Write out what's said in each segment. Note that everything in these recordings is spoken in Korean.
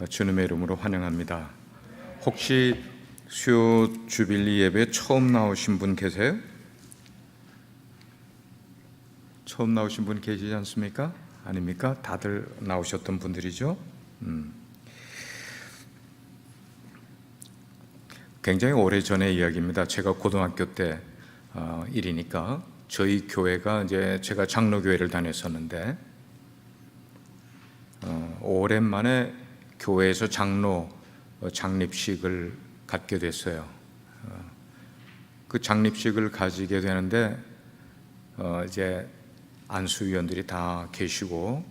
주님의 이름으로 환영합니다. 혹시 수요 주빌리 예배 처음 나오신 분 계세요? 처음 나오신 분 계시지 않습니까? 아닙니까? 다들 나오셨던 분들이죠. 굉장히 오래전의 이야기입니다. 제가 고등학교 때 일이니까 저희 교회가 이제 제가 장로교회를 다녔었는데 오랜만에 교회에서 장로 장립식을 갖게 됐어요. 그 장립식을 가지게 되는데 이제 안수위원들이 다 계시고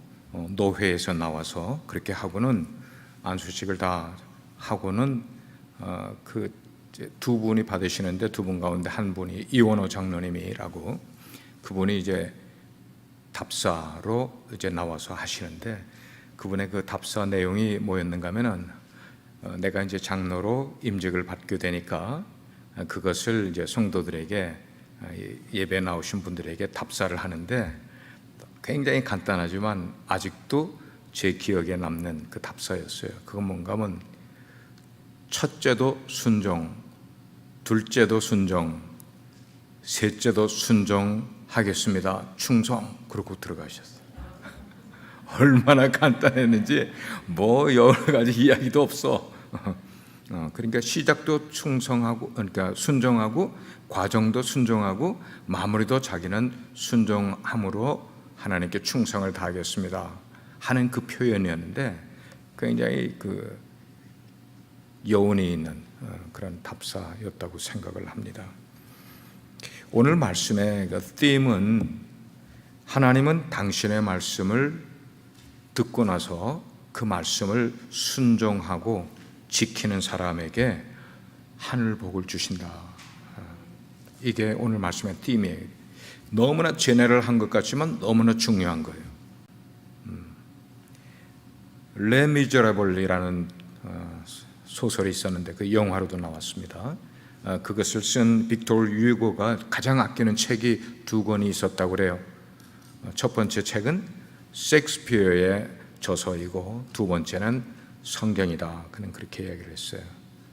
노회에서 나와서 그렇게 하고는 안수식을 다 하고는 그 두 분이 받으시는데 두 분 가운데 한 분이 이원호 장로님이라고 그분이 이제 답사로 이제 나와서 하시는데 그분의 그 답사 내용이 뭐였는가 하면은 내가 이제 장로로 임직을 받게 되니까 그것을 이제 성도들에게 예배 나오신 분들에게 답사를 하는데 굉장히 간단하지만 아직도 제 기억에 남는 그 답사였어요. 그건 뭔가 하면 첫째도 순종, 둘째도 순종, 셋째도 순종하겠습니다. 충성. 그러고 들어가셨어요. 얼마나 간단했는지 뭐 여러 가지 이야기도 없어. 그러니까 시작도 충성하고, 그러니까 순종하고, 과정도 순종하고, 마무리도 자기는 순종함으로 하나님께 충성을 다하겠습니다 하는 그 표현이었는데 굉장히 그 여운이 있는 그런 답사였다고 생각을 합니다. 오늘 말씀의 그 them은 하나님은 당신의 말씀을 듣고 나서 그 말씀을 순종하고 지키는 사람에게 하늘 복을 주신다. 이게 오늘 말씀의 them이에요. 너무나 제네럴한 것 같지만 너무나 중요한 거예요. 레 미저라블이라는 소설이 있었는데 그 영화로도 나왔습니다. 그것을 쓴 빅토르 유고가 가장 아끼는 책이 두 권이 있었다고 그래요. 첫 번째 책은 셰익스피어의 저서이고 두 번째는 성경이다. 그는 그렇게 이야기를 했어요.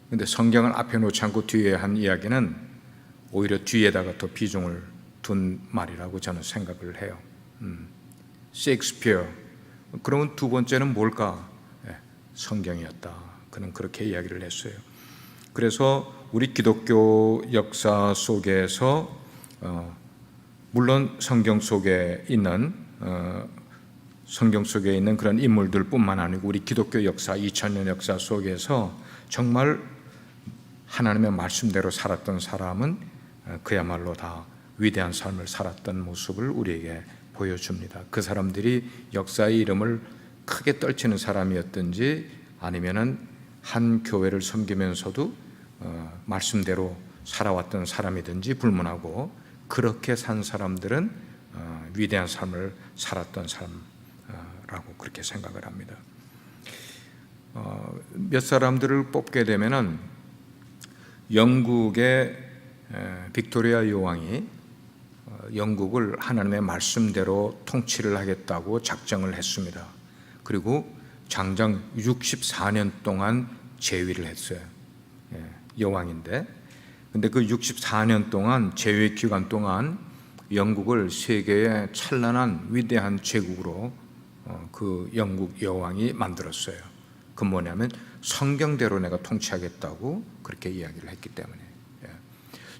그런데 성경을 앞에 놓지 않고 뒤에 한 이야기는 오히려 뒤에다가 더 비중을 둔 말이라고 저는 생각을 해요. 셰익스피어. 그러면 두 번째는 뭘까? 성경이었다. 그는 그렇게 이야기를 했어요. 그래서 우리 기독교 역사 속에서 물론 성경 속에 있는 그런 인물들뿐만 아니고 우리 기독교 역사 2000년 역사 속에서 정말 하나님의 말씀대로 살았던 사람은 그야말로 다 위대한 삶을 살았던 모습을 우리에게 보여줍니다. 그 사람들이 역사의 이름을 크게 떨치는 사람이었든지 아니면은 한 교회를 섬기면서도 말씀대로 살아왔던 사람이든지 불문하고 그렇게 산 사람들은 위대한 삶을 살았던 사람라고 그렇게 생각을 합니다. 몇 사람들을 뽑게 되면은 영국의 빅토리아 여왕이 영국을 하나님의 말씀대로 통치를 하겠다고 작정을 했습니다. 그리고 장장 64년 동안 재위를 했어요. 여왕인데, 근데 그 64년 동안 재위 기간 동안 영국을 세계의 찬란한 위대한 제국으로 그 영국 여왕이 만들었어요. 그 뭐냐면 성경대로 내가 통치하겠다고 그렇게 이야기를 했기 때문에.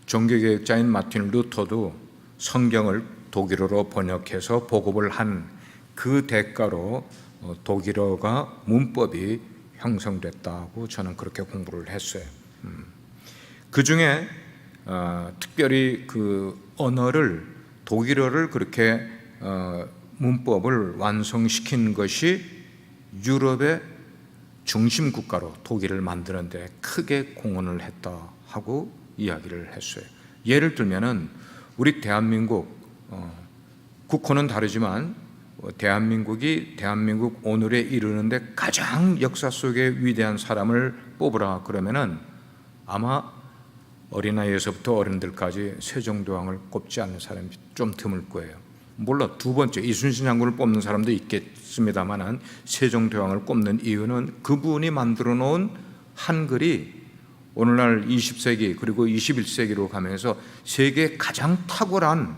종교개혁자인 마틴 루터도 성경을 독일어로 번역해서 보급을 한 그 대가로 독일어가 문법이 형성됐다고 저는 그렇게 공부를 했어요. 그 중에 특별히 그 언어를 독일어를 그렇게 문법을 완성시킨 것이 유럽의 중심 국가로 독일을 만드는 데 크게 공헌을 했다 하고 이야기를 했어요. 예를 들면은 우리 대한민국 국호는 다르지만 대한민국 오늘에 이르는데 가장 역사 속에 위대한 사람을 뽑으라 그러면은 아마 어린아이에서부터 어른들까지 세종대왕을 꼽지 않는 사람이 좀 드물 거예요. 물론 두 번째 이순신 장군을 뽑는 사람도 있겠습니다만 세종대왕을 꼽는 이유는 그분이 만들어 놓은 한글이 오늘날 20세기 그리고 21세기로 가면서 세계에 가장 탁월한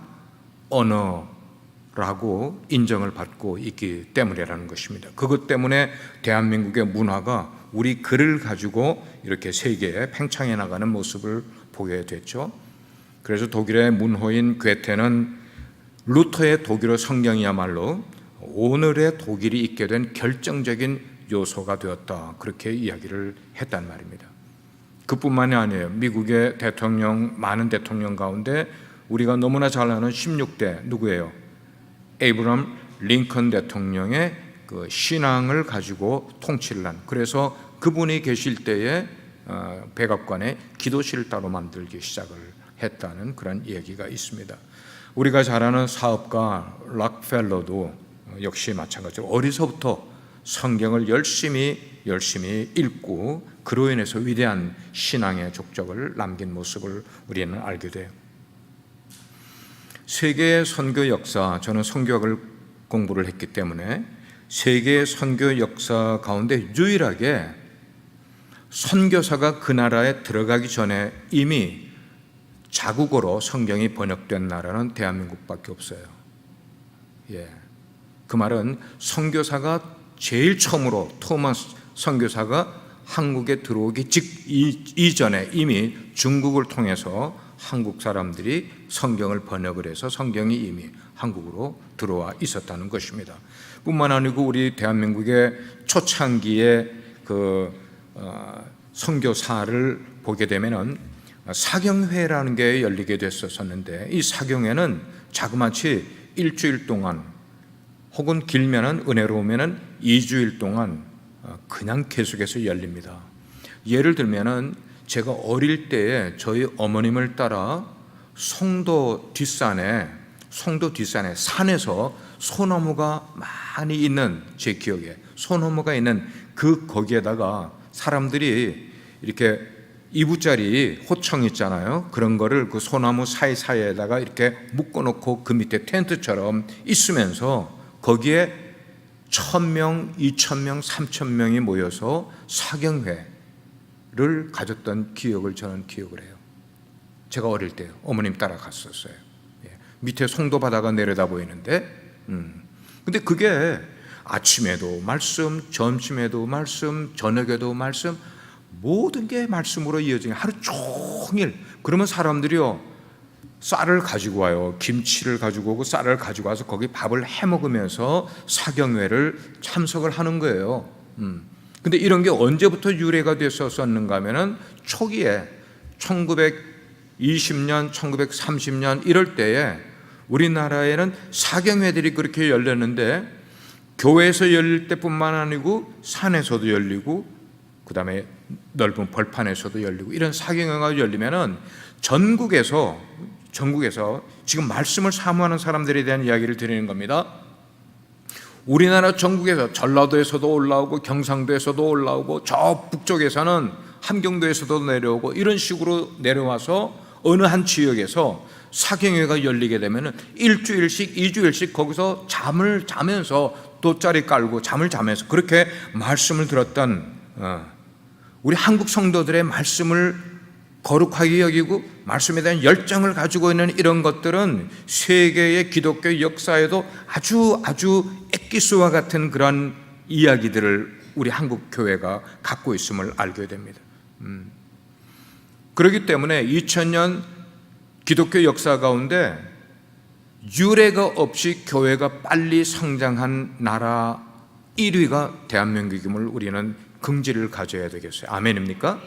언어라고 인정을 받고 있기 때문이라는 것입니다. 그것 때문에 대한민국의 문화가 우리 글을 가지고 이렇게 세계에 팽창해 나가는 모습을 보게 됐죠. 그래서 독일의 문호인 괴테는 루터의 독일어 성경이야말로 오늘의 독일이 있게 된 결정적인 요소가 되었다, 그렇게 이야기를 했단 말입니다. 그뿐만이 아니에요. 미국의 대통령, 많은 대통령 가운데 우리가 너무나 잘 아는 16대 누구예요? 에이브럼 링컨 대통령의 그 신앙을 가지고 통치를 한, 그래서 그분이 계실 때에 백악관에 기도실을 따로 만들기 시작을 했다는 그런 얘기가 있습니다. 우리가 잘 아는 사업가 락펠러도 역시 마찬가지로 어려서부터 성경을 열심히 읽고 그로 인해서 위대한 신앙의 족적을 남긴 모습을 우리는 알게 돼요. 세계의 선교 역사, 저는 선교학을 공부를 했기 때문에 세계의 선교 역사 가운데 유일하게 선교사가 그 나라에 들어가기 전에 이미 자국어로 성경이 번역된 나라는 대한민국밖에 없어요. 그 말은 선교사가 제일 처음으로 토마스 선교사가 한국에 들어오기 이전에 이미 중국을 통해서 한국 사람들이 성경을 번역을 해서 성경이 이미 한국으로 들어와 있었다는 것입니다. 뿐만 아니고 우리 대한민국의 초창기의 선교사를 보게 되면은 사경회라는 게 열리게 됐었는데, 이 사경회는 자그마치 일주일 동안 혹은 길면은 은혜로우면은 2주일 동안 그냥 계속해서 열립니다. 예를 들면은 제가 어릴 때에 저희 어머님을 따라 송도 뒷산에 산에서 소나무가 많이 있는, 제 기억에 소나무가 있는 거기에다가 사람들이 이렇게 이부짜리 호청 있잖아요. 그런 거를 그 소나무 사이사이에다가 이렇게 묶어놓고 그 밑에 텐트처럼 있으면서 거기에 1,000명, 2,000명, 3,000명이 모여서 사경회를 가졌던 기억을 저는 기억을 해요. 제가 어릴 때 어머님 따라 갔었어요. 밑에 송도 바다가 내려다 보이는데, 근데 그게 아침에도 말씀, 점심에도 말씀, 저녁에도 말씀, 모든 게 말씀으로 이어지는, 하루 종일. 그러면 사람들이요 쌀을 가지고 와요. 김치를 가지고 오고 쌀을 가지고 와서 거기 밥을 해 먹으면서 사경회를 참석을 하는 거예요. 근데 이런 게 언제부터 유래가 됐었는가 하면은 초기에 1920년, 1930년 이럴 때에 우리나라에는 사경회들이 그렇게 열렸는데, 교회에서 열릴 때뿐만 아니고 산에서도 열리고 그 다음에 넓은 벌판에서도 열리고, 이런 사경회가 열리면은 전국에서 지금 말씀을 사모하는 사람들에 대한 이야기를 드리는 겁니다. 우리나라 전국에서 전라도에서도 올라오고 경상도에서도 올라오고 저 북쪽에서는 함경도에서도 내려오고, 이런 식으로 내려와서 어느 한 지역에서 사경회가 열리게 되면은 일주일씩, 2주일씩 거기서 잠을 자면서, 돗자리 깔고 잠을 자면서 그렇게 말씀을 들었던 우리 한국 성도들의 말씀을 거룩하게 여기고 말씀에 대한 열정을 가지고 있는 이런 것들은 세계의 기독교 역사에도 아주 엑기스와 같은 그런 이야기들을 우리 한국 교회가 갖고 있음을 알게 됩니다. 그렇기 때문에 2000년 기독교 역사 가운데 유례가 없이 교회가 빨리 성장한 나라 1위가 대한민국임을 우리는 긍지를 가져야 되겠어요. 아멘입니까?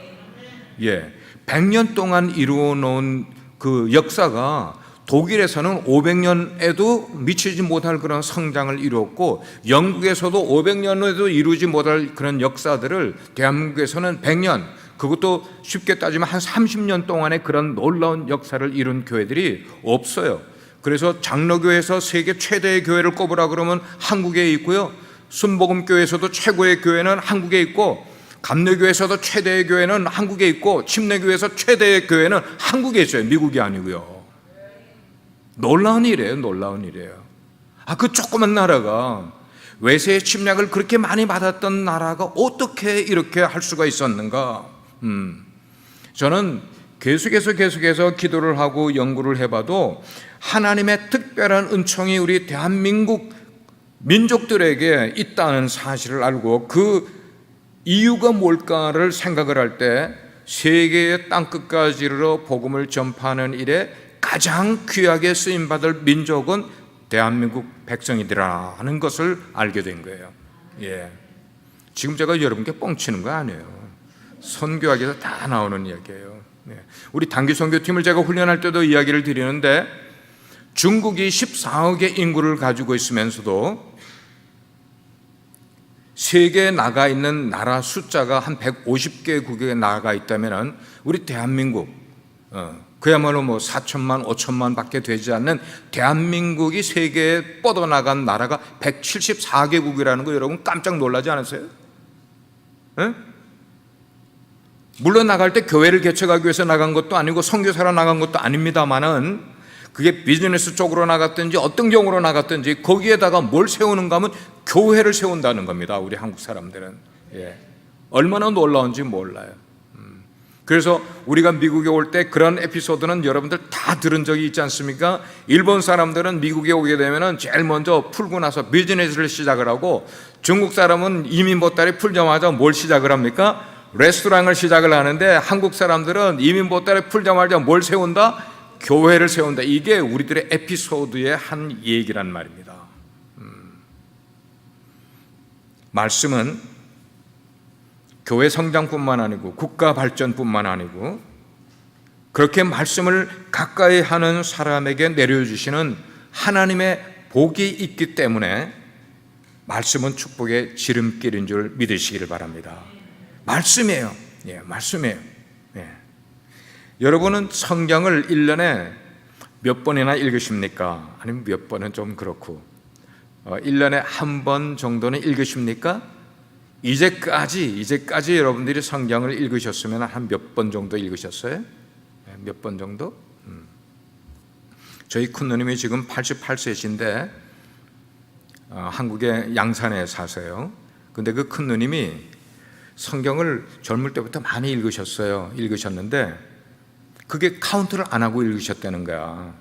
100년 동안 이루어 놓은 그 역사가 독일에서는 500년에도 미치지 못할 그런 성장을 이루었고, 영국에서도 500년에도 이루지 못할 그런 역사들을 대한민국에서는 100년, 그것도 쉽게 따지면 한 30년 동안의 그런 놀라운 역사를 이룬 교회들이 없어요. 그래서 장로교에서 세계 최대의 교회를 꼽으라 그러면 한국에 있고요, 순복음교회에서도 최고의 교회는 한국에 있고, 감리교에서도 최대의 교회는 한국에 있고, 침례교에서 최대의 교회는 한국에 있어요. 미국이 아니고요. 놀라운 일이에요. 놀라운 일이에요. 그 조그만 나라가, 외세의 침략을 그렇게 많이 받았던 나라가 어떻게 이렇게 할 수가 있었는가? 저는 계속해서 기도를 하고 연구를 해봐도 하나님의 특별한 은총이 우리 대한민국 민족들에게 있다는 사실을 알고 그 이유가 뭘까를 생각을 할 때 세계의 땅끝까지 이르러 복음을 전파하는 일에 가장 귀하게 쓰임받을 민족은 대한민국 백성이더라는 것을 알게 된 거예요. 지금 제가 여러분께 뻥치는 거 아니에요. 선교학에서 다 나오는 이야기예요. 우리 단기 선교팀을 제가 훈련할 때도 이야기를 드리는데, 중국이 14억의 인구를 가지고 있으면서도 세계에 나가 있는 나라 숫자가 한 150개국에 나가 있다면 우리 대한민국, 그야말로 4천만 5천만 밖에 되지 않는 대한민국이 세계에 뻗어나간 나라가 174개국이라는 거 여러분 깜짝 놀라지 않았어요? 물론 나갈 때 교회를 개척하기 위해서 나간 것도 아니고 선교사로 나간 것도 아닙니다만은, 그게 비즈니스 쪽으로 나갔든지 어떤 경우로 나갔든지 거기에다가 뭘 세우는가 하면 교회를 세운다는 겁니다. 우리 한국 사람들은. 얼마나 놀라운지 몰라요. 그래서 우리가 미국에 올 때 그런 에피소드는 여러분들 다 들은 적이 있지 않습니까? 일본 사람들은 미국에 오게 되면 제일 먼저 풀고 나서 비즈니스를 시작을 하고, 중국 사람은 이민 보따리 풀자마자 뭘 시작을 합니까? 레스토랑을 시작을 하는데, 한국 사람들은 이민 보따리 풀자마자 뭘 세운다? 교회를 세운다. 이게 우리들의 에피소드의 한 얘기란 말입니다. 말씀은 교회 성장뿐만 아니고 국가 발전뿐만 아니고 그렇게 말씀을 가까이 하는 사람에게 내려주시는 하나님의 복이 있기 때문에 말씀은 축복의 지름길인 줄 믿으시기를 바랍니다. 말씀이에요. 말씀이에요. 여러분은 성경을 1년에 몇 번이나 읽으십니까? 아니면 몇 번은 좀 그렇고 1년에 한 번 정도는 읽으십니까? 이제까지 여러분들이 성경을 읽으셨으면 한 몇 번 정도 읽으셨어요? 몇 번 정도? 저희 큰누님이 지금 88세신데 한국의 양산에 사세요. 근데 그 큰누님이 성경을 젊을 때부터 많이 읽으셨는데 그게 카운트를 안 하고 읽으셨다는 거야.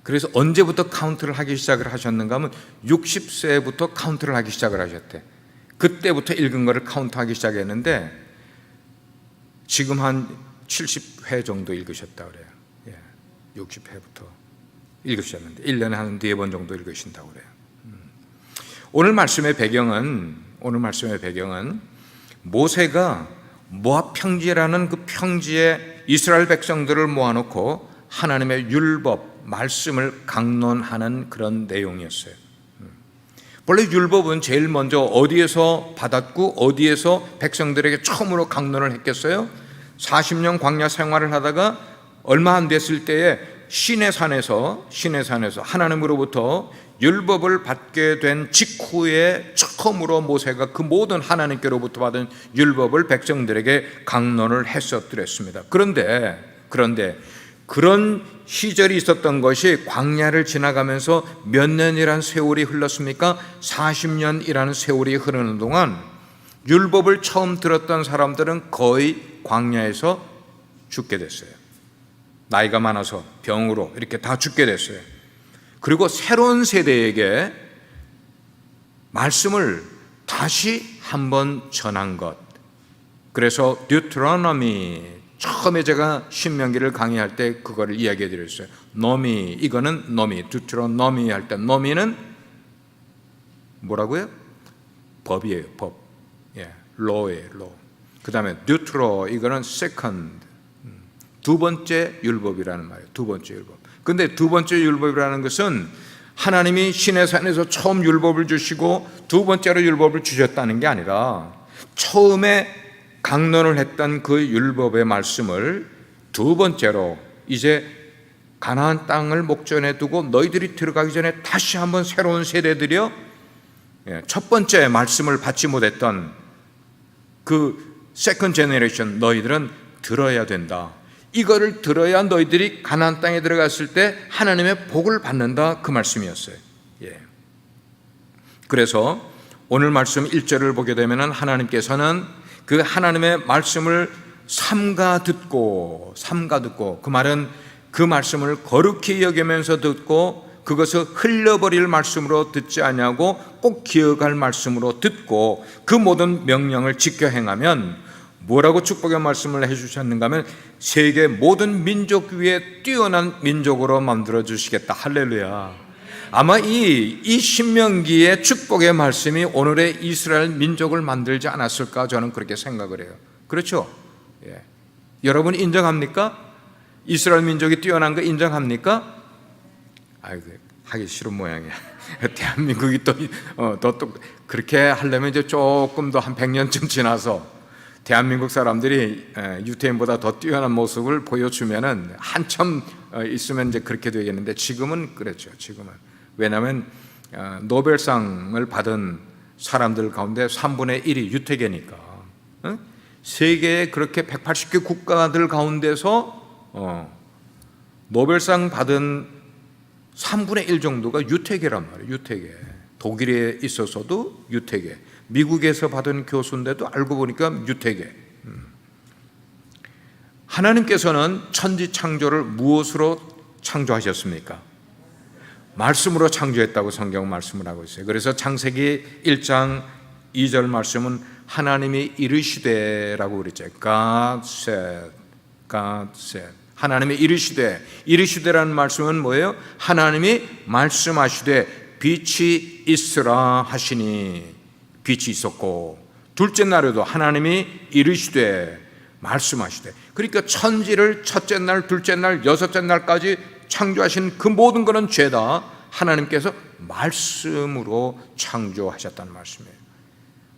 그래서 언제부터 카운트를 하기 시작을 하셨는가 하면 60세부터 카운트를 하기 시작을 하셨대. 그때부터 읽은 거를 카운트하기 시작했는데 지금 한 70회 정도 읽으셨다 그래요. 60회부터 읽으셨는데 1년에 한 4번 정도 읽으신다고 그래요. 오늘 말씀의 배경은 모세가 모압 평지라는 그 평지에 이스라엘 백성들을 모아놓고 하나님의 율법, 말씀을 강론하는 그런 내용이었어요. 원래 율법은 제일 먼저 어디에서 받았고 어디에서 백성들에게 처음으로 강론을 했겠어요? 40년 광야 생활을 하다가 얼마 안 됐을 때에 시내산에서 하나님으로부터 율법을 받게 된 직후에 처음으로 모세가 그 모든 하나님께로부터 받은 율법을 백성들에게 강론을 했었더랬습니다. 그런데 그런 시절이 있었던 것이 광야를 지나가면서 몇 년이란 세월이 흘렀습니까? 40년이라는 세월이 흐르는 동안 율법을 처음 들었던 사람들은 거의 광야에서 죽게 됐어요. 나이가 많아서 병으로 이렇게 다 죽게 됐어요. 그리고 새로운 세대에게 말씀을 다시 한번 전한 것. 그래서 듀트로노미, 처음에 제가 신명기를 강의할 때 그거를 이야기해 드렸어요. 노미, 이거는 노미, 듀트로노미 할 때 노미는 뭐라고요? 법이에요, 법. 로예요, 로. 그 다음에 듀트로, 이거는 세컨드, 두 번째 율법이라는 말이에요. 두 번째 율법. 근데 두 번째 율법이라는 것은 하나님이 시내산에서 처음 율법을 주시고 두 번째로 율법을 주셨다는 게 아니라 처음에 강론을 했던 그 율법의 말씀을 두 번째로 이제 가나안 땅을 목전에 두고 너희들이 들어가기 전에 다시 한번 새로운 세대들이요, 첫 번째 말씀을 받지 못했던 그 세컨드 제너레이션 너희들은 들어야 된다. 이거를 들어야 너희들이 가나안 땅에 들어갔을 때 하나님의 복을 받는다, 그 말씀이었어요. 그래서 오늘 말씀 1절을 보게 되면 하나님께서는 그 하나님의 말씀을 삼가 듣고 그 말은 그 말씀을 거룩히 여기면서 듣고 그것을 흘려버릴 말씀으로 듣지 아니하고 꼭 기억할 말씀으로 듣고 그 모든 명령을 지켜 행하면 뭐라고 축복의 말씀을 해주셨는가 하면 세계 모든 민족 위에 뛰어난 민족으로 만들어 주시겠다. 할렐루야. 아마 이 신명기의 축복의 말씀이 오늘의 이스라엘 민족을 만들지 않았을까 저는 그렇게 생각을 해요. 그렇죠? 예. 여러분 인정합니까? 이스라엘 민족이 뛰어난 거 인정합니까? 아이고 하기 싫은 모양이야. 대한민국이 또 그렇게 하려면 이제 조금 더 한 100년쯤 지나서 대한민국 사람들이 유태인보다 더 뛰어난 모습을 보여주면은 한참 있으면 이제 그렇게 되겠는데 지금은 그렇죠. 지금은 왜냐하면 노벨상을 받은 사람들 가운데 3분의 1이 유태계니까 세계에 그렇게 180개 국가들 가운데서 노벨상 받은 3분의 1 정도가 유태계란 말이에요. 유태계. 독일에 있어서도 유태계, 미국에서 받은 교수인데도 알고 보니까 유태계. 하나님께서는 천지 창조를 무엇으로 창조하셨습니까? 말씀으로 창조했다고 성경은 말씀을 하고 있어요. 그래서 창세기 1장 2절 말씀은 하나님이 이르시되라고 그랬죠. God said, God said. 하나님이 이르시되라는 말씀은 뭐예요? 하나님이 말씀하시되 빛이 있으라 하시니 빛이 있었고, 둘째 날에도 하나님이 이르시되 말씀하시되, 그러니까 천지를 첫째 날, 둘째 날, 여섯째 날까지 창조하신 그 모든 것은 죄다 하나님께서 말씀으로 창조하셨다는 말씀이에요.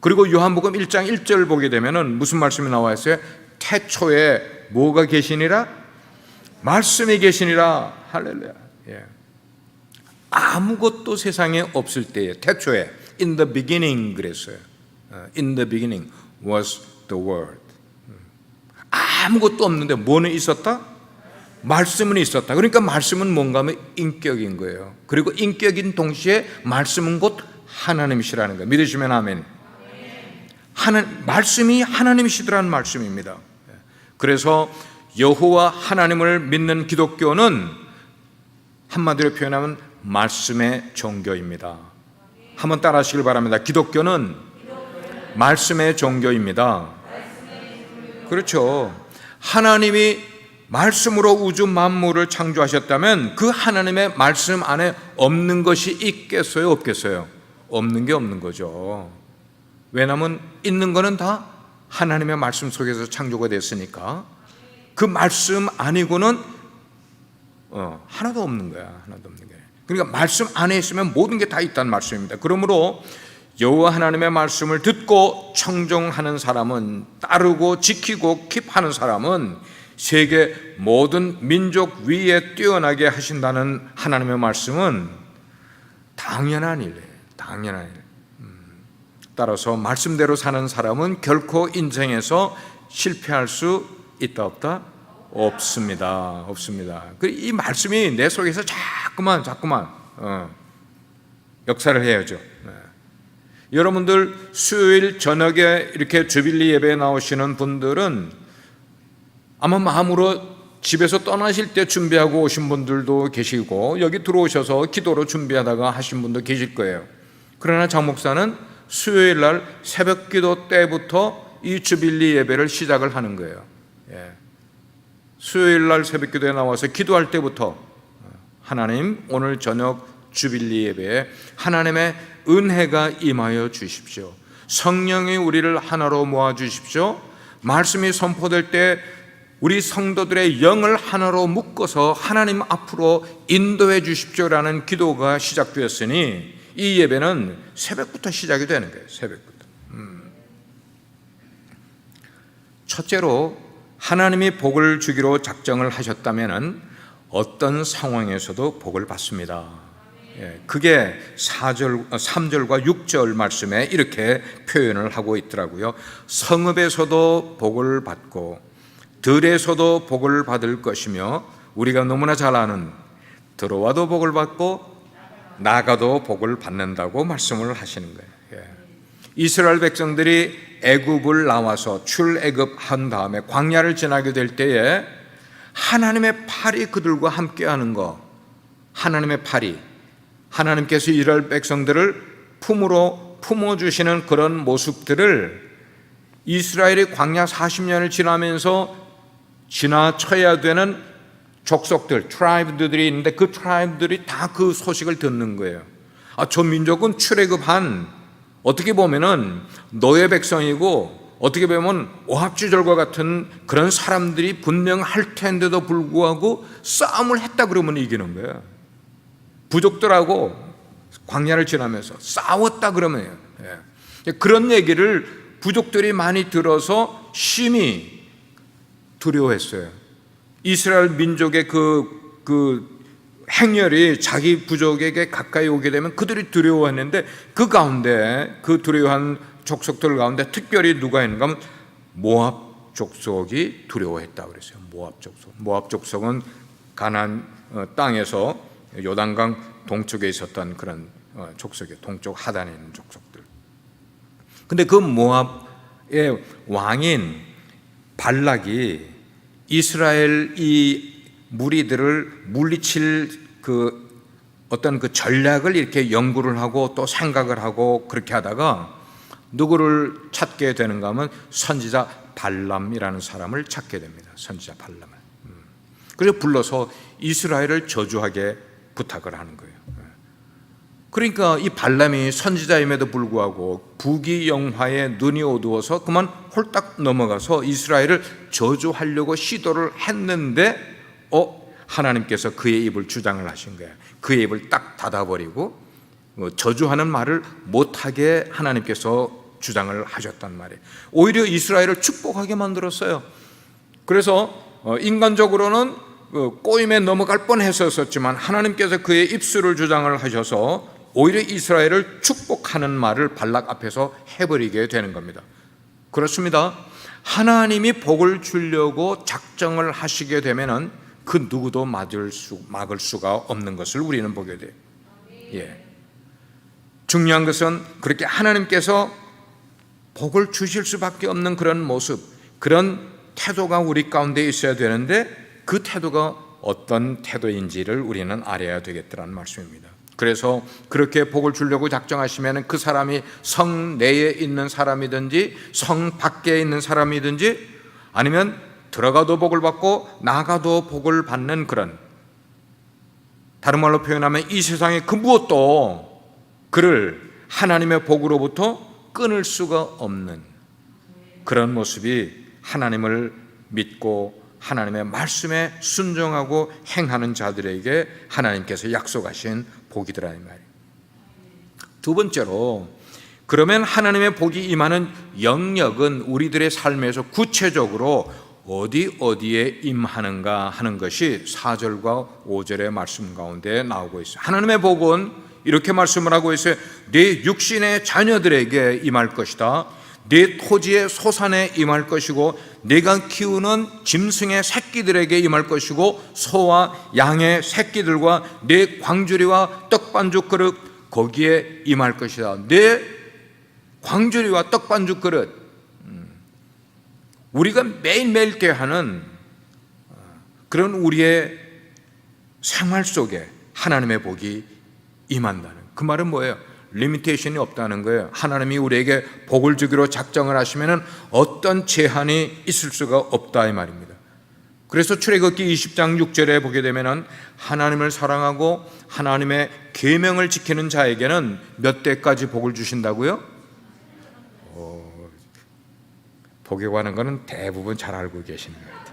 그리고 요한복음 1장 1절 보게 되면은 무슨 말씀이 나와 있어요? 태초에 뭐가 계시니라? 말씀이 계시니라. 할렐루야. 예. 아무것도 세상에 없을 때에 태초에 in the beginning 그랬어요. In the beginning was the word. 아무것도 없는데 뭐는 있었다? 말씀은 있었다. 그러니까 말씀은 뭔가 하면 인격인 거예요. 그리고 인격인 동시에 말씀은 곧 하나님이시라는 거예요. 믿으시면 아멘. 말씀이 하나님이시더라는 말씀입니다. 그래서 여호와 하나님을 믿는 기독교는 한마디로 표현하면 말씀의 종교입니다. 한번 따라 하시길 바랍니다. 기독교는 말씀의 종교입니다. 그렇죠. 하나님이 말씀으로 우주 만물을 창조하셨다면 그 하나님의 말씀 안에 없는 것이 있겠어요? 없겠어요? 없는 게 없는 거죠. 왜냐하면 있는 거는 다 하나님의 말씀 속에서 창조가 됐으니까 그 말씀 아니고는 하나도 없는 거야. 하나도 없는 거야. 그러니까 말씀 안에 있으면 모든 게 다 있다는 말씀입니다. 그러므로 여호와 하나님의 말씀을 듣고 청종하는 사람은, 따르고 지키고 킵하는 사람은 세계 모든 민족 위에 뛰어나게 하신다는 하나님의 말씀은 당연한 일이에요. 당연한 일. 따라서 말씀대로 사는 사람은 결코 인생에서 실패할 수 있다 없다? 없습니다. 없습니다. 이 말씀이 내 속에서 자꾸만 역사를 해야죠. 여러분들 수요일 저녁에 이렇게 주빌리 예배에 나오시는 분들은 아마 마음으로 집에서 떠나실 때 준비하고 오신 분들도 계시고 여기 들어오셔서 기도로 준비하다가 하신 분도 계실 거예요. 그러나 장 목사는 수요일 날 새벽 기도 때부터 이 주빌리 예배를 시작을 하는 거예요. 수요일 날 새벽 기도에 나와서 기도할 때부터 하나님 오늘 저녁 주빌리 예배에 하나님의 은혜가 임하여 주십시오. 성령이 우리를 하나로 모아 주십시오. 말씀이 선포될 때 우리 성도들의 영을 하나로 묶어서 하나님 앞으로 인도해 주십시오라는 기도가 시작되었으니 이 예배는 새벽부터 시작이 되는 거예요. 새벽부터. 첫째로 하나님이 복을 주기로 작정을 하셨다면 어떤 상황에서도 복을 받습니다. 그게 3절과 6절 말씀에 이렇게 표현을 하고 있더라고요. 성읍에서도 복을 받고 들에서도 복을 받을 것이며, 우리가 너무나 잘 아는 들어와도 복을 받고 나가도 복을 받는다고 말씀을 하시는 거예요. 이스라엘 백성들이 애굽을 나와서 출애굽한 다음에 광야를 지나게 될 때에 하나님의 팔이 그들과 함께하는 거, 하나님의 팔이, 하나님께서 이스라엘 백성들을 품으로 품어주시는 그런 모습들을 이스라엘이 광야 40년을 지나면서 지나쳐야 되는 족속들, 트라이브들이 있는데 그 트라이브들이 다 그 소식을 듣는 거예요. 저 민족은 출애굽한, 어떻게 보면은 노예 백성이고 어떻게 보면 오합지졸과 같은 그런 사람들이 분명할 텐데도 불구하고 싸움을 했다 그러면 이기는 거예요. 부족들하고 광야를 지나면서 싸웠다 그러면 그런 얘기를 부족들이 많이 들어서 심히 두려워했어요. 이스라엘 민족의 그 행렬이 자기 부족에게 가까이 오게 되면 그들이 두려워했는데 그 가운데, 그 두려워한 족속들 가운데 특별히 누가 있는가 하면 모압 족속이 두려워했다고 그랬어요. 모압 족속은 가나안 땅에서 요단강 동쪽에 있었던 그런 족속이에요. 동쪽 하단에 있는 족속들. 근데 그 모압의 왕인 발락이 이스라엘 이 무리들을 물리칠 어떤 전략을 이렇게 연구를 하고 또 생각을 하고 그렇게 하다가 누구를 찾게 되는가 하면 선지자 발람이라는 사람을 찾게 됩니다. 선지자 발람을. 그래서 불러서 이스라엘을 저주하게 부탁을 하는 거예요. 그러니까 이 발람이 선지자임에도 불구하고 부귀영화에 눈이 어두워서 그만 홀딱 넘어가서 이스라엘을 저주하려고 시도를 했는데 하나님께서 그의 입을 주장을 하신 거예요. 그의 입을 딱 닫아버리고 저주하는 말을 못하게 하나님께서 주장을 하셨단 말이에요. 오히려 이스라엘을 축복하게 만들었어요. 그래서 인간적으로는 꼬임에 넘어갈 뻔했었지만 하나님께서 그의 입술을 주장을 하셔서 오히려 이스라엘을 축복하는 말을 발락 앞에서 해버리게 되는 겁니다. 그렇습니다. 하나님이 복을 주려고 작정을 하시게 되면은 그 누구도 막을 수가 없는 것을 우리는 보게 돼요. 중요한 것은 그렇게 하나님께서 복을 주실 수밖에 없는 그런 모습, 그런 태도가 우리 가운데 있어야 되는데 그 태도가 어떤 태도인지를 우리는 알아야 되겠다는 말씀입니다. 그래서 그렇게 복을 주려고 작정하시면 그 사람이 성 내에 있는 사람이든지 성 밖에 있는 사람이든지 아니면 들어가도 복을 받고 나가도 복을 받는 그런, 다른 말로 표현하면 이 세상의 그 무엇도 그를 하나님의 복으로부터 끊을 수가 없는 그런 모습이 하나님을 믿고 하나님의 말씀에 순종하고 행하는 자들에게 하나님께서 약속하신 복이더라 이 말이에요. 두 번째로, 그러면 하나님의 복이 임하는 영역은 우리들의 삶에서 구체적으로 어디에 임하는가 하는 것이 4절과 5절의 말씀 가운데 나오고 있어요. 하나님의 복은 이렇게 말씀을 하고 있어요. 네 육신의 자녀들에게 임할 것이다. 네 토지의 소산에 임할 것이고 네가 키우는 짐승의 새끼들에게 임할 것이고 소와 양의 새끼들과 네 광주리와 떡반죽 그릇 거기에 임할 것이다. 네 광주리와 떡반죽 그릇, 우리가 매일매일 대하는 그런 우리의 생활 속에 하나님의 복이 임한다는, 그 말은 뭐예요? 리미테이션이 없다는 거예요. 하나님이 우리에게 복을 주기로 작정을 하시면 어떤 제한이 있을 수가 없다 이 말입니다. 그래서 출애굽기 20장 6절에 보게 되면 하나님을 사랑하고 하나님의 계명을 지키는 자에게는 몇 대까지 복을 주신다고요? 복에 관한 거는 대부분 잘 알고 계시는 것 같아요.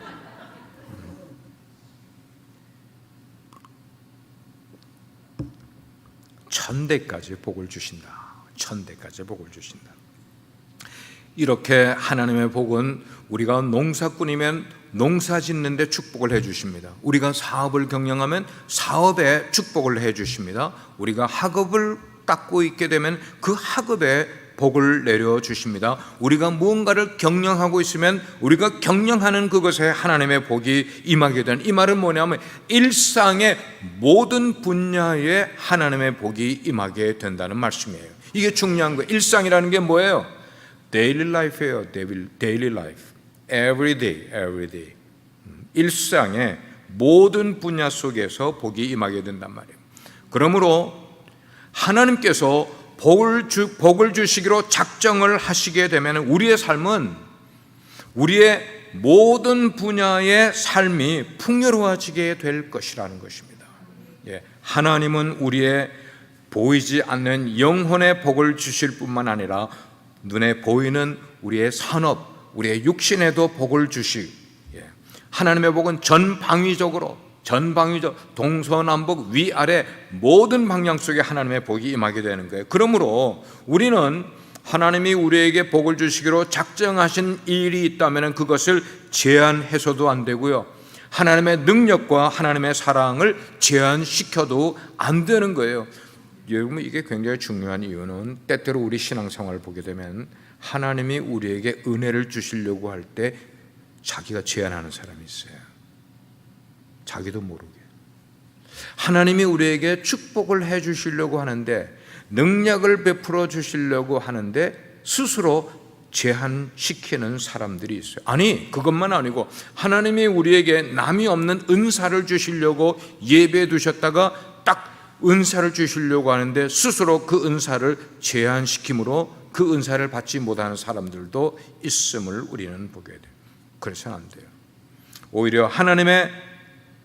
1000대까지 복을 주신다. 1000대까지 복을 주신다. 이렇게 하나님의 복은 우리가 농사꾼이면 농사 짓는데 축복을 해 주십니다. 우리가 사업을 경영하면 사업에 축복을 해 주십니다. 우리가 학업을 닦고 있게 되면 그 학업에 복을 내려주십니다. 우리가 무언가를 경영하고 있으면 우리가 경영하는 그것에 하나님의 복이 임하게 되는, 이 말은 뭐냐면 일상의 모든 분야에 하나님의 복이 임하게 된다는 말씀이에요. 이게 중요한 거예요. 일상이라는 게 뭐예요? Daily life예요. Daily life. Every day, every day. 일상의 모든 분야 속에서 복이 임하게 된단 말이에요. 그러므로 하나님께서 복을 주시기로 작정을 하시게 되면 우리의 삶은, 우리의 모든 분야의 삶이 풍요로워지게 될 것이라는 것입니다. 하나님은 우리의 보이지 않는 영혼의 복을 주실 뿐만 아니라 눈에 보이는 우리의 산업, 우리의 육신에도 복을 하나님의 복은 전방위적 동서남북 위아래 모든 방향 속에 하나님의 복이 임하게 되는 거예요. 그러므로 우리는 하나님이 우리에게 복을 주시기로 작정하신 일이 있다면 그것을 제한해서도 안 되고요, 하나님의 능력과 하나님의 사랑을 제한시켜도 안 되는 거예요. 여러분, 이게 굉장히 중요한 이유는 때때로 우리 신앙생활을 보게 되면 하나님이 우리에게 은혜를 주시려고 할 때 자기가 제한하는 사람이 있어요. 자기도 모르게. 하나님이 우리에게 축복을 해 주시려고 하는데, 능력을 베풀어 주시려고 하는데 스스로 제한시키는 사람들이 있어요. 아니, 그것만 아니고 하나님이 우리에게 남이 없는 은사를 주시려고 예배해 두셨다가 딱 은사를 주시려고 하는데 스스로 그 은사를 제한시킴으로 그 은사를 받지 못하는 사람들도 있음을 우리는 보게 돼요. 그래서는 안 돼요. 오히려 하나님의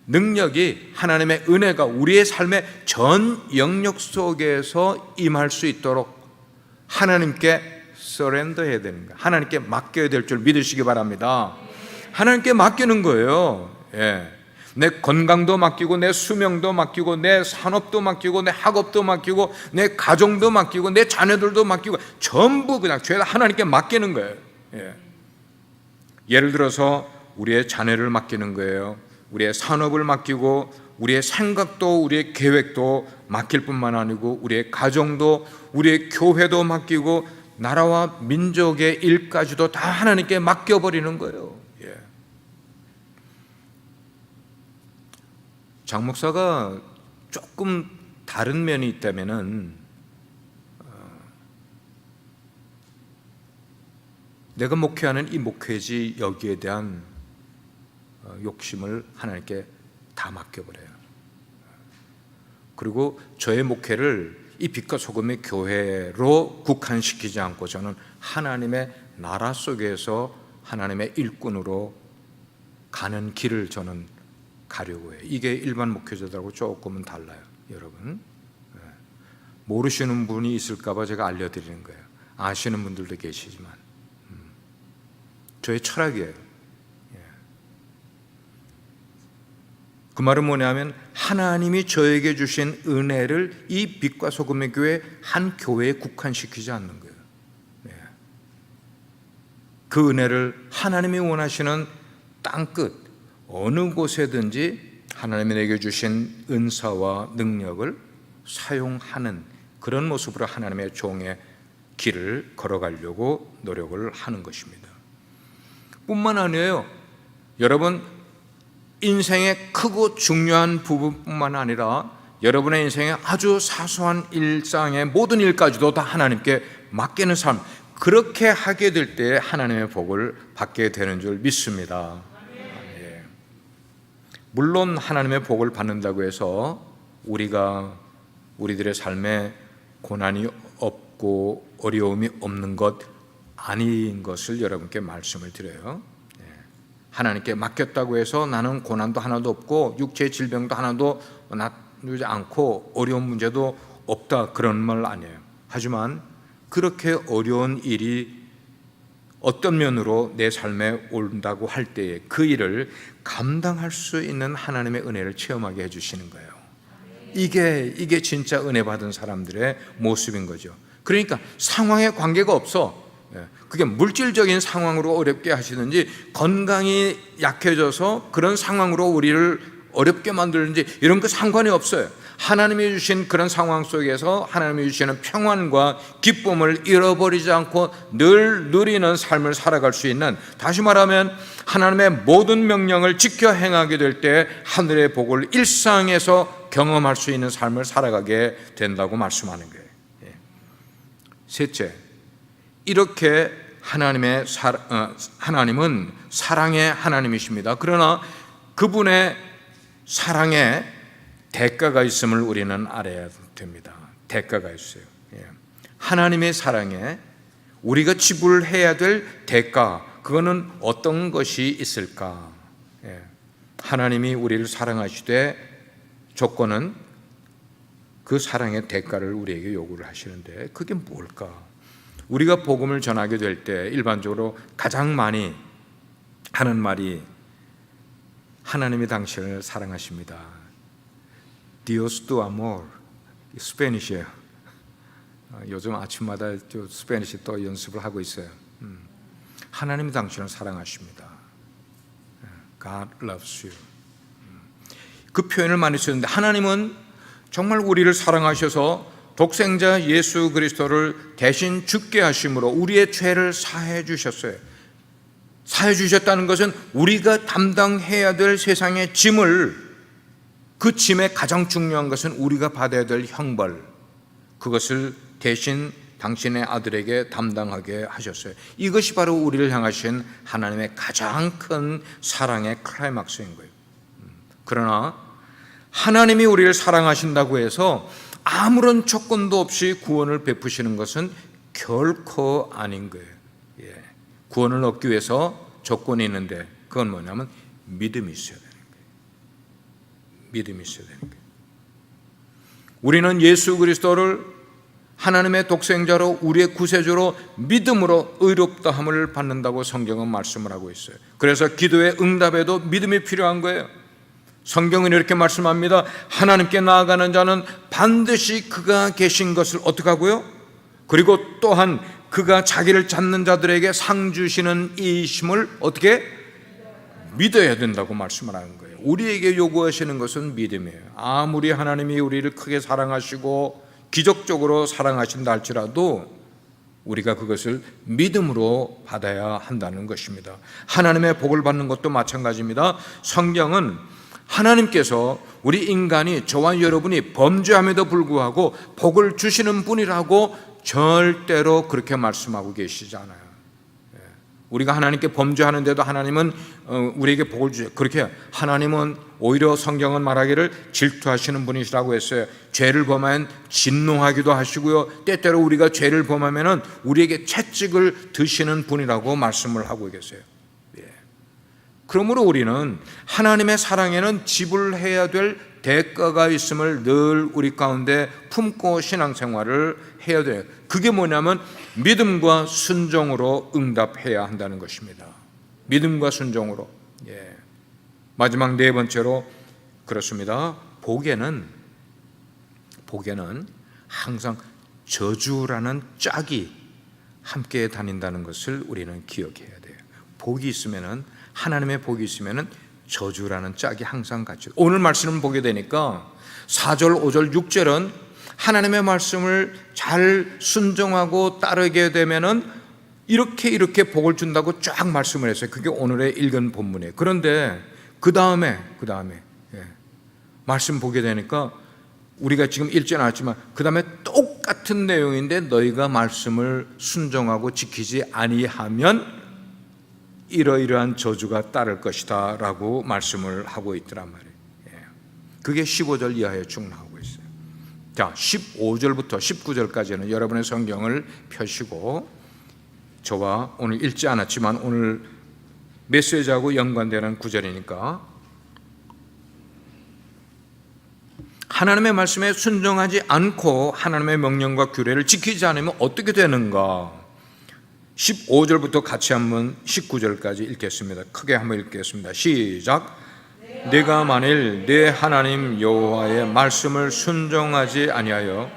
능력이, 하나님의 은혜가 우리의 삶의 전 영역 속에서 임할 수 있도록 하나님께 서렌더해야 되는 거예요. 하나님께 맡겨야 될 줄 믿으시기 바랍니다. 하나님께 맡기는 거예요. 내 건강도 맡기고, 내 수명도 맡기고, 내 산업도 맡기고, 내 학업도 맡기고, 내 가정도 맡기고, 내 자녀들도 맡기고, 전부 그냥 죄다 하나님께 맡기는 거예요. 예를 들어서 우리의 자녀를 맡기는 거예요. 우리의 산업을 맡기고, 우리의 생각도, 우리의 계획도 맡길 뿐만 아니고, 우리의 가정도, 우리의 교회도 맡기고, 나라와 민족의 일까지도 다 하나님께 맡겨버리는 거예요. 장 목사가 조금 다른 면이 있다면은, 내가 목회하는 이 목회지 여기에 대한 욕심을 하나님께 다 맡겨버려요. 그리고 저의 목회를 이 빛과 소금의 교회로 국한시키지 않고 저는 하나님의 나라 속에서 하나님의 일꾼으로 가는 길을 저는 가려고 해요. 이게 일반 목회자들하고 조금은 달라요. 여러분, 모르시는 분이 있을까 봐 제가 알려드리는 거예요. 아시는 분들도 계시지만 저의 철학이에요. 그 말은 뭐냐면 하나님이 저에게 주신 은혜를 이 빛과 소금의 교회 한 교회에 국한시키지 않는 거예요. 그 은혜를 하나님이 원하시는 땅끝 어느 곳에든지 하나님이 내게 주신 은사와 능력을 사용하는 그런 모습으로 하나님의 종의 길을 걸어가려고 노력을 하는 것입니다. 뿐만 아니에요. 여러분, 인생의 크고 중요한 부분뿐만 아니라 여러분의 인생의 아주 사소한 일상의 모든 일까지도 다 하나님께 맡기는 삶, 그렇게 하게 될 때 하나님의 복을 받게 되는 줄 믿습니다. 물론 하나님의 복을 받는다고 해서 우리들의 삶에 고난이 없고 어려움이 없는 것 아닌 것을 여러분께 말씀을 드려요. 하나님께 맡겼다고 해서 나는 고난도 하나도 없고 육체의 질병도 하나도 나지 않고 어려운 문제도 없다, 그런 말 아니에요. 하지만 그렇게 어려운 일이 어떤 면으로 내 삶에 온다고 할 때에 그 일을 감당할 수 있는 하나님의 은혜를 체험하게 해주시는 거예요. 이게 진짜 은혜 받은 사람들의 모습인 거죠. 그러니까 상황에 관계가 없어. 그게 물질적인 상황으로 어렵게 하시든지 건강이 약해져서 그런 상황으로 우리를 어렵게 만들든지 이런 거 상관이 없어요. 하나님이 주신 그런 상황 속에서 하나님이 주시는 평안과 기쁨을 잃어버리지 않고 늘 누리는 삶을 살아갈 수 있는, 다시 말하면 하나님의 모든 명령을 지켜 행하게 될 때 하늘의 복을 일상에서 경험할 수 있는 삶을 살아가게 된다고 말씀하는 거예요. 셋째, 이렇게 하나님은 사랑의 하나님이십니다. 그러나 그분의 사랑에 대가가 있음을 우리는 알아야 됩니다. 대가가 있어요. 하나님의 사랑에 우리가 지불해야 될 대가, 그거는 어떤 것이 있을까? 하나님이 우리를 사랑하시되 조건은 그 사랑의 대가를 우리에게 요구를 하시는데 그게 뭘까? 우리가 복음을 전하게 될 때 일반적으로 가장 많이 하는 말이 하나님이 당신을 사랑하십니다. Dios tu amor. 스페니쉬예요. 요즘 아침마다 스페니쉬 또 연습을 하고 있어요. 하나님이 당신을 사랑하십니다. God loves you. 그 표현을 많이 쓰는데 하나님은 정말 우리를 사랑하셔서 독생자 예수 그리스도를 대신 죽게 하심으로 우리의 죄를 사해 주셨어요. 사해 주셨다는 것은 우리가 담당해야 될 세상의 짐을, 그 짐의 가장 중요한 것은 우리가 받아야 될 형벌, 그것을 대신 당신의 아들에게 담당하게 하셨어요. 이것이 바로 우리를 향하신 하나님의 가장 큰 사랑의 클라이막스인 거예요. 그러나 하나님이 우리를 사랑하신다고 해서 아무런 조건도 없이 구원을 베푸시는 것은 결코 아닌 거예요. 구원을 얻기 위해서 조건이 있는데 그건 뭐냐면 믿음이 있어야 되는 거예요. 믿음이 있어야 되는 거예요. 우리는 예수 그리스도를 하나님의 독생자로 우리의 구세주로 믿음으로 의롭다함을 받는다고 성경은 말씀을 하고 있어요. 그래서 기도의 응답에도 믿음이 필요한 거예요. 성경은 이렇게 말씀합니다. 하나님께 나아가는 자는 반드시 그가 계신 것을 어떻게 하고요? 그리고 또한 그가 자기를 찾는 자들에게 상 주시는 이심을 어떻게? 믿어야 된다고 말씀을 하는 거예요. 우리에게 요구하시는 것은 믿음이에요. 아무리 하나님이 우리를 크게 사랑하시고 기적적으로 사랑하신다 할지라도 우리가 그것을 믿음으로 받아야 한다는 것입니다. 하나님의 복을 받는 것도 마찬가지입니다. 성경은 하나님께서 우리 인간이, 저와 여러분이 범죄함에도 불구하고 복을 주시는 분이라고 절대로 그렇게 말씀하고 계시지 않아요. 우리가 하나님께 범죄하는데도 하나님은 우리에게 복을 주셔요. 그렇게 하나님은 오히려 성경은 말하기를 질투하시는 분이시라고 했어요. 죄를 범하면 진노하기도 하시고요, 때때로 우리가 죄를 범하면 우리에게 채찍을 드시는 분이라고 말씀을 하고 계세요. 그러므로 우리는 하나님의 사랑에는 지불해야 될 대가가 있음을 늘 우리 가운데 품고 신앙생활을 해야 돼요. 그게 뭐냐면 믿음과 순종으로 응답해야 한다는 것입니다. 믿음과 순종으로. 마지막 네 번째로 그렇습니다. 복에는 항상 저주라는 짝이 함께 다닌다는 것을 우리는 기억해야 돼요. 복이 있으면은, 하나님의 복이 있으면은 저주라는 짝이 항상 같이. 오늘 말씀을 보게 되니까 4절, 5절, 6절은 하나님의 말씀을 잘 순종하고 따르게 되면은 이렇게 복을 준다고 쫙 말씀을 했어요. 그게 오늘의 읽은 본문이에요. 그런데 그 다음에 말씀 보게 되니까 우리가 지금 읽지 않았지만 그 다음에 똑같은 내용인데 너희가 말씀을 순종하고 지키지 아니하면 이러이러한 저주가 따를 것이다 라고 말씀을 하고 있더란 말이에요. 그게 15절 이하에 쭉 나오고 있어요. 자, 15절부터 19절까지는 여러분의 성경을 펴시고, 저와 오늘 읽지 않았지만 오늘 메시지하고 연관되는 구절이니까, 하나님의 말씀에 순종하지 않고 하나님의 명령과 규례를 지키지 않으면 어떻게 되는가? 15절부터 같이 한번 19절까지 읽겠습니다. 크게 한번 읽겠습니다. 시작. 내가 만일 내 하나님 여호와의 말씀을 순종하지 아니하여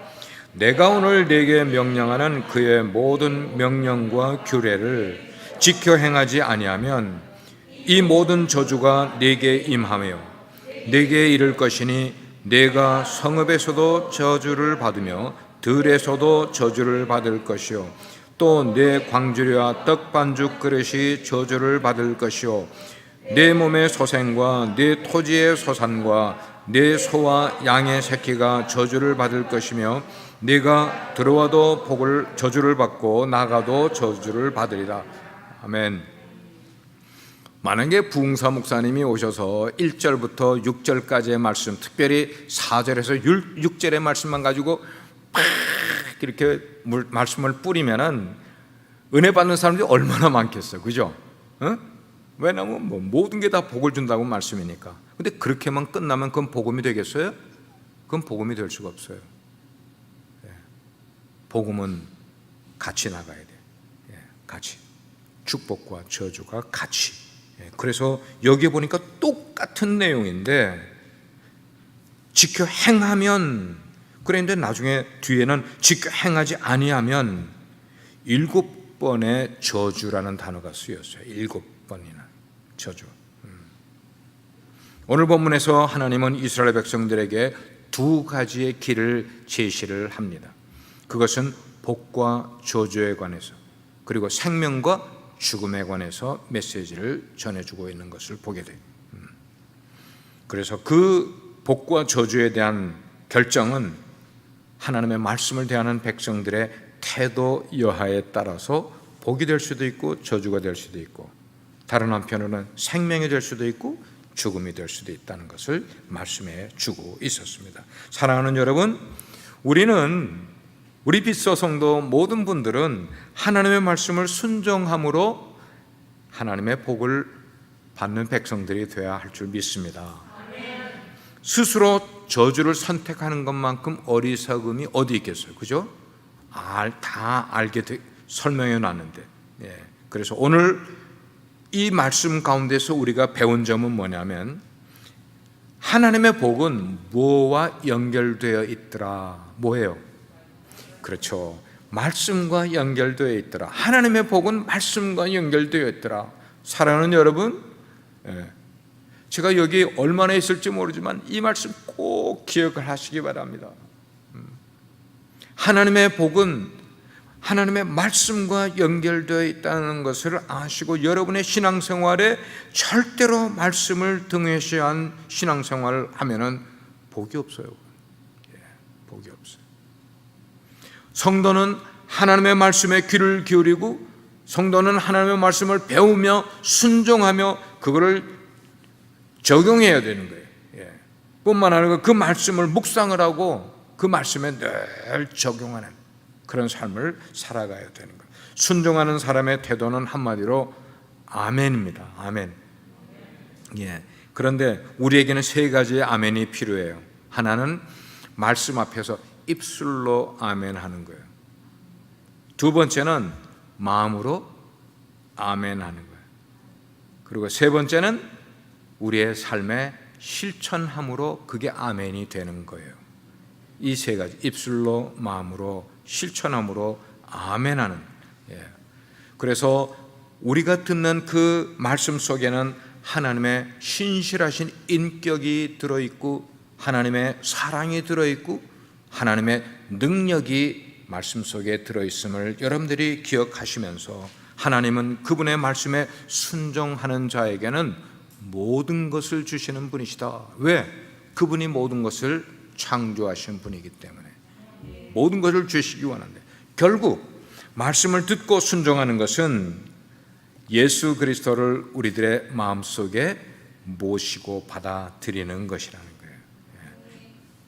내가 오늘 네게 명령하는 그의 모든 명령과 규례를 지켜 행하지 아니하면 이 모든 저주가 네게 임하며 네게 이를 것이니 내가 성읍에서도 저주를 받으며 들에서도 저주를 받을 것이요 또 내 광주리와 떡반죽 그릇이 저주를 받을 것이요 내 몸의 소생과 내 토지의 소산과 내 소와 양의 새끼가 저주를 받을 것이며 네가 들어와도 저주를 받고 나가도 저주를 받으리라. 아멘. 만약에 부흥사 목사님이 오셔서 1절부터 6절까지의 말씀, 특별히 4절에서 6절의 말씀만 가지고 팍 이렇게 말씀을 뿌리면은 은혜 받는 사람들이 얼마나 많겠어요, 그죠? 왜냐하면 모든 게 다 복을 준다고 말씀이니까. 근데 그렇게만 끝나면 그건 복음이 되겠어요? 그건 복음이 될 수가 없어요. 복음은 같이 나가야 돼. 같이 축복과 저주가 같이. 그래서 여기 보니까 똑같은 내용인데 지켜 행하면 그런데 나중에 뒤에는 지켜 행하지 아니하면 7번의 저주라는 단어가 쓰였어요. 7번이나 저주. 오늘 본문에서 하나님은 이스라엘 백성들에게 두 가지의 길을 제시를 합니다. 그것은 복과 저주에 관해서 그리고 생명과 죽음에 관해서 메시지를 전해주고 있는 것을 보게 돼요. 그래서 그 복과 저주에 대한 결정은 하나님의 말씀을 대하는 백성들의 태도 여하에 따라서 복이 될 수도 있고 저주가 될 수도 있고 다른 한편으로는 생명이 될 수도 있고 죽음이 될 수도 있다는 것을 말씀해 주고 있었습니다. 사랑하는 여러분, 우리 빛서 성도 모든 분들은 하나님의 말씀을 순종함으로 하나님의 복을 받는 백성들이 되어야 할 줄 믿습니다. 스스로 저주를 선택하는 것만큼 어리석음이 어디 있겠어요, 그죠? 다 알게 설명해 놨는데. 그래서 오늘 이 말씀 가운데서 우리가 배운 점은 뭐냐면 하나님의 복은 뭐와 연결되어 있더라? 뭐예요? 그렇죠. 말씀과 연결되어 있더라. 하나님의 복은 말씀과 연결되어 있더라. 사랑하는 여러분, 제가 여기 얼마나 있을지 모르지만 이 말씀 꼭 기억을 하시기 바랍니다. 하나님의 복은 하나님의 말씀과 연결되어 있다는 것을 아시고 여러분의 신앙생활에 절대로 말씀을 등에시한 신앙생활을 하면은 복이 없어요. 복이 없어요. 성도는 하나님의 말씀에 귀를 기울이고 성도는 하나님의 말씀을 배우며 순종하며 그거를 적용해야 되는 거예요. 뿐만 아니라 그 말씀을 묵상을 하고 그 말씀에 늘 적용하는 그런 삶을 살아가야 되는 거예요. 순종하는 사람의 태도는 한마디로 아멘입니다. 아멘. 그런데 우리에게는 세 가지의 아멘이 필요해요. 하나는 말씀 앞에서 입술로 아멘 하는 거예요. 두 번째는 마음으로 아멘 하는 거예요. 그리고 세 번째는 우리의 삶에 실천함으로 그게 아멘이 되는 거예요. 이 세 가지, 입술로, 마음으로, 실천함으로 아멘하는. 그래서 우리가 듣는 그 말씀 속에는 하나님의 신실하신 인격이 들어있고 하나님의 사랑이 들어있고 하나님의 능력이 말씀 속에 들어있음을 여러분들이 기억하시면서 하나님은 그분의 말씀에 순종하는 자에게는 모든 것을 주시는 분이시다. 왜? 그분이 모든 것을 창조하신 분이기 때문에 모든 것을 주시기 원하는데 결국 말씀을 듣고 순종하는 것은 예수 그리스도를 우리들의 마음속에 모시고 받아들이는 것이라는 거예요.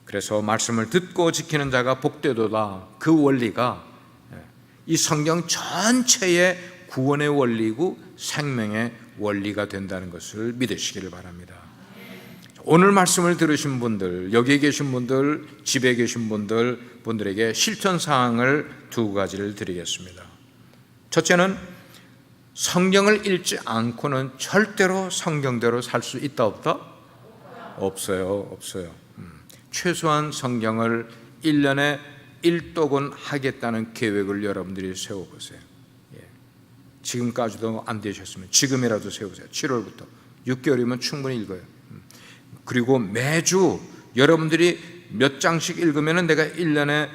그래서 말씀을 듣고 지키는 자가 복되도다. 그 원리가 이 성경 전체의 구원의 원리고 생명의 원리가 된다는 것을 믿으시기를 바랍니다. 오늘 말씀을 들으신 분들, 여기 계신 분들, 집에 계신 분들에게 실천 사항을 두 가지를 드리겠습니다. 첫째는 성경을 읽지 않고는 절대로 성경대로 살 수 있다 없다? 없어요. 최소한 성경을 1년에 1독은 하겠다는 계획을 여러분들이 세워보세요. 지금까지도 안 되셨으면 지금이라도 세우세요. 7월부터 6개월이면 충분히 읽어요. 그리고 매주 여러분들이 몇 장씩 읽으면 내가 1년에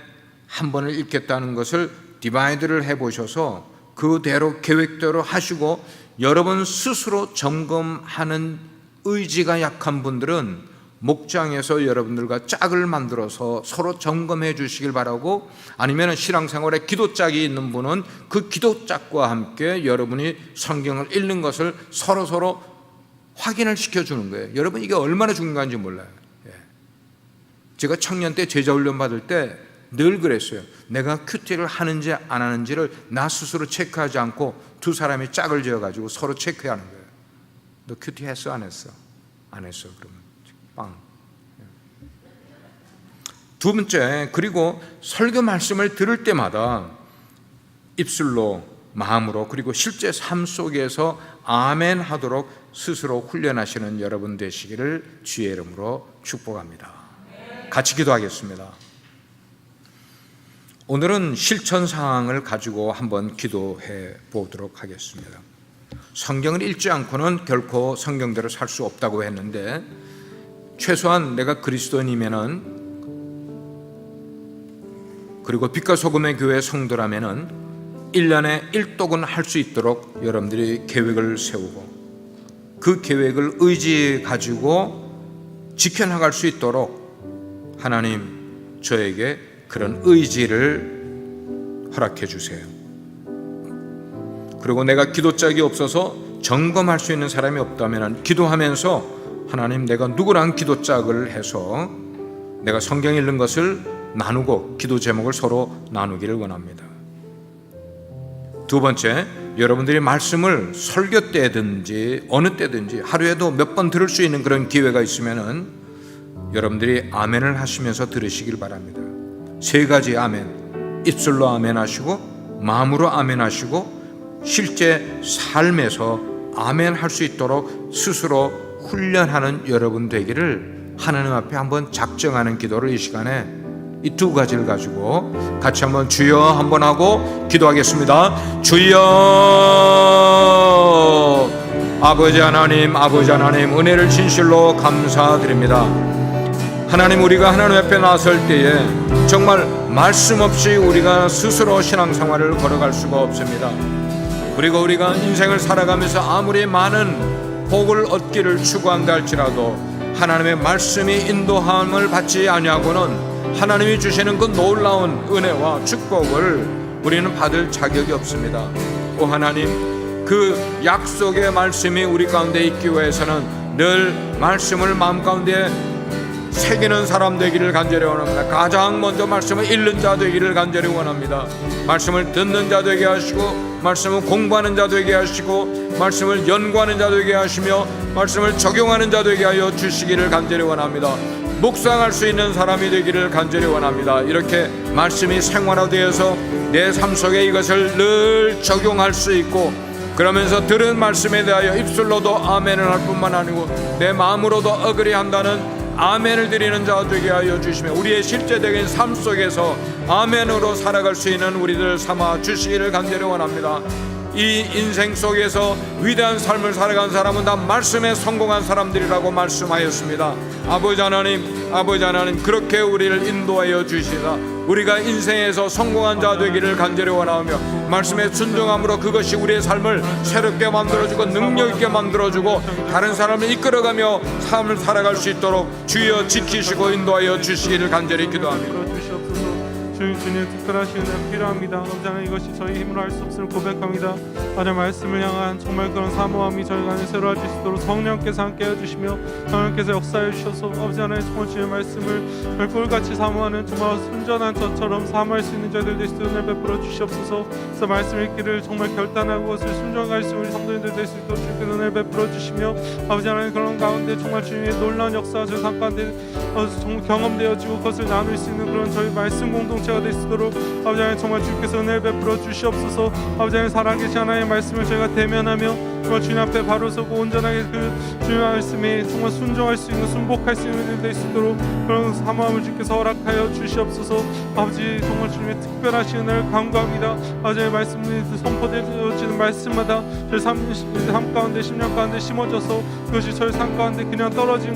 한 번을 읽겠다는 것을 디바이드를 해보셔서 그대로 계획대로 하시고 여러분 스스로 점검하는 의지가 약한 분들은 목장에서 여러분들과 짝을 만들어서 서로 점검해 주시길 바라고, 아니면 신앙생활에 기도짝이 있는 분은 그 기도짝과 함께 여러분이 성경을 읽는 것을 서로 확인을 시켜주는 거예요. 여러분 이게 얼마나 중요한지 몰라요. 제가 청년 때 제자훈련 받을 때 늘 그랬어요. 내가 큐티를 하는지 안 하는지를 나 스스로 체크하지 않고 두 사람이 짝을 지어가지고 서로 체크하는 거예요. 너 큐티 했어 안 했어? 안 했어. 그러면 빵. 두 번째, 그리고 설교 말씀을 들을 때마다 입술로, 마음으로, 그리고 실제 삶 속에서 아멘 하도록 스스로 훈련하시는 여러분 되시기를 주의 이름으로 축복합니다. 같이 기도하겠습니다. 오늘은 실천 사항을 가지고 한번 기도해 보도록 하겠습니다. 성경을 읽지 않고는 결코 성경대로 살 수 없다고 했는데, 최소한 내가 그리스도인이면은, 그리고 빛과 소금의 교회 성도라면은 1년에 1독은 할 수 있도록 여러분들이 계획을 세우고 그 계획을 의지 가지고 지켜나갈 수 있도록 하나님 저에게 그런 의지를 허락해 주세요. 그리고 내가 기도짝이 없어서 점검할 수 있는 사람이 없다면 기도하면서 하나님 내가 누구랑 기도짝을 해서 내가 성경 읽는 것을 나누고 기도 제목을 서로 나누기를 원합니다. 두 번째, 여러분들이 말씀을 설교 때든지 어느 때든지 하루에도 몇 번 들을 수 있는 그런 기회가 있으면은 여러분들이 아멘을 하시면서 들으시길 바랍니다. 세 가지 아멘, 입술로 아멘 하시고 마음으로 아멘 하시고 실제 삶에서 아멘 할 수 있도록 스스로 훈련하는 여러분 되기를 하나님 앞에 한번 작정하는 기도를 이 시간에 이 두 가지를 가지고 같이 한번 주여 한번 하고 기도하겠습니다. 주여, 아버지 하나님, 아버지 하나님, 은혜를 진실로 감사드립니다. 하나님, 우리가 하나님 앞에 나설 때에 정말 말씀 없이 우리가 스스로 신앙생활을 걸어갈 수가 없습니다. 그리고 우리가 인생을 살아가면서 아무리 많은 복을 얻기를 추구한다 할지라도 하나님의 말씀이 인도함을 받지 아니하고는 하나님이 주시는 그 놀라운 은혜와 축복을 우리는 받을 자격이 없습니다. 오 하나님, 그 약속의 말씀이 우리 가운데 있기 위해서는 늘 말씀을 마음 가운데 새기는 사람 되기를 간절히 원합니다. 가장 먼저 말씀을 읽는 자 되기를 간절히 원합니다. 말씀을 듣는 자 되게 하시고, 말씀을 공부하는 자 되게 하시고, 말씀을 연구하는 자 되게 하시며, 말씀을 적용하는 자 되게 하여 주시기를 간절히 원합니다. 묵상할 수 있는 사람이 되기를 간절히 원합니다. 이렇게 말씀이 생활화되어서 내 삶 속에 이것을 늘 적용할 수 있고, 그러면서 들은 말씀에 대하여 입술로도 아멘을 할 뿐만 아니고 내 마음으로도 어그리한다는 아멘을 드리는 자 되게 하여 주시며, 우리의 실제적인 삶 속에서 아멘으로 살아갈 수 있는 우리들 삼아 주시기를 간절히 원합니다. 이 인생 속에서 위대한 삶을 살아간 사람은 다 말씀에 성공한 사람들이라고 말씀하였습니다. 아버지 하나님, 그렇게 우리를 인도하여 주시다 우리가 인생에서 성공한 자 되기를 간절히 원하며, 말씀에 순종함으로 그것이 우리의 삶을 새롭게 만들어주고 능력있게 만들어주고 다른 사람을 이끌어가며 삶을 살아갈 수 있도록 주여 지키시고 인도하여 주시기를 간절히 기도합니다. 주님 특별하신 은혜가 필요합니다. 아버지 하나님, 이것이 저희 힘으로 할 수 없음을 고백합니다. 하나님 말씀을 향한 정말 그런 사모함이 저희 안에 새로워질 수 있도록 성령께서 함께 해주시며 성령께서 역사해 주셔서 아버지 하나님 정말 주의 말씀을 꿀같이 사모하는 정말 순전한 저처럼 사모할 수 있는 자들 될 수 있도록 은혜 베풀어 주시옵소서. 그래서 말씀 읽기를 정말 결단하고 그것을 순종할 수 있는 우리 성도님들 될 수 있도록 주께서 은혜 베풀어 주시며, 아버지 하나님 그런 가운데 정말 주님의 놀라운 역사가 저희 삶 가운데 정말 경험되어지고 그것을 나눌 수 있는 그런 저희 말씀 공동체가 될 수 있도록 아버지 하나님 정말 주께서 은혜를 베풀어 주시옵소서. 아버지 하나님 살아계신 하나님의 말씀을 저희가 대면하며 정말 주님 앞에 바로 서고 온전하게 그 주님의 말씀에 정말 순종할 수 있는, 순복할 수 있는 일 될 수 있도록 그런 사모함을 주께서 허락하여 주시옵소서. 아버지 정말 주님의 특별하신 은혜를 간구합니다. 아버지 하나님 말씀이 선포되어지는 말씀마다 저희 삶 가운데 10년 가운데 심어져서 그것이 저희 삶 가운데 그냥 떨어지는